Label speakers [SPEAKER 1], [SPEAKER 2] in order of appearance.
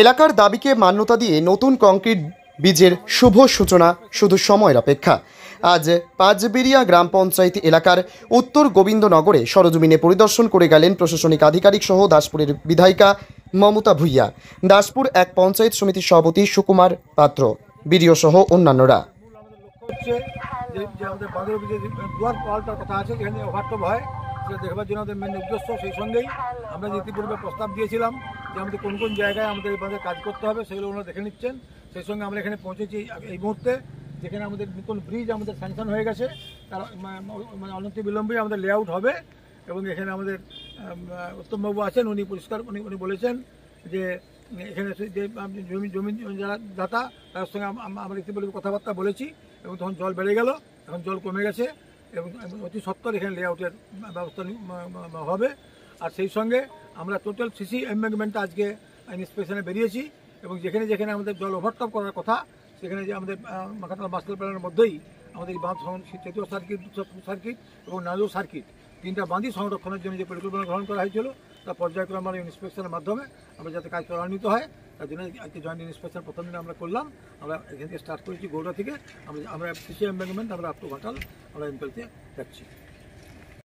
[SPEAKER 1] এলাকার দাবিকে মান্যতা দিয়ে নতুন কংক্রিট বীজের শুভ সূচনা শুধু সময়ের অপেক্ষা। আজ পাঁচবেড়িয়া গ্রাম পঞ্চায়েত এলাকার উত্তর গোবিন্দনগরে সরজমিনে পরিদর্শন করে গেলেন প্রশাসনিক আধিকারিক সহ দাসপুরের বিধায়িকা মমতা ভূঁইয়া, দাসপুর এক পঞ্চায়েত সমিতির সভাপতি সুকুমার পাত্র, বিডিও সহ অন্যান্যরা।
[SPEAKER 2] দেখবার জন্য আমাদের মেন উদ্দেশ্য, সেই সঙ্গেই আমরা যে ইতিপূর্বে প্রস্তাব দিয়েছিলাম যে আমাদের কোন কোন জায়গায় আমাদের এই কাজ করতে হবে সেগুলো ওনারা দেখে নিচ্ছেন। সেই সঙ্গে আমরা এখানে পৌঁছেছি এই মুহূর্তে, যেখানে আমাদের নতুন ব্রিজ আমাদের স্যাংশন হয়ে গেছে, তার মানে অনতি বিলম্বে আমাদের লেআউট হবে। এবং এখানে আমাদের উত্তমবাবু আছেন, উনি পরিষ্কার উনি বলেছেন যে এখানে যে জমি যারা দাতা তার সঙ্গে আমরা ইতিপূর্বে কথাবার্তা বলেছি, এবং তখন জল বেড়ে গেল, এখন জল কমে গেছে এবং অতি সত্বর এখানে লেআউটের ব্যবস্থা হবে। আর সেই সঙ্গে আমরা টোটাল সিসি এমবেঙ্কমেন্টটা আজকে ইন্সপেকশনে বেরিয়েছি, এবং যেখানে যেখানে আমাদের জল ওভারটপ করার কথা সেখানে যে আমাদের মাখাটাল মাস্টার প্ল্যানের মধ্যেই আমাদের বাঁধ তৃতীয় সার্কিট, সার্কিট এবং নাজুর সার্কিট, তিনটা বাঁধই সংরক্ষণের জন্য যে পরিকল্পনা গ্রহণ করা হয়েছিল তা পর্যায়ক্রমে আমরা ইন্সপেকশনের মাধ্যমে আমরা যাতে কাজ ত্বরান্বিত হয় তার জন্য আজকে জয়েন্ট ইন্সপেকশন প্রথম দিনে আমরা করলাম। আমরা এখান থেকে স্টার্ট করেছি গৌড়া থেকে, আমরা সিসি এমবেঙ্কমেন্ট আমরা আপ টু ঘাটাল আমরা ফেলতে যাচ্ছি।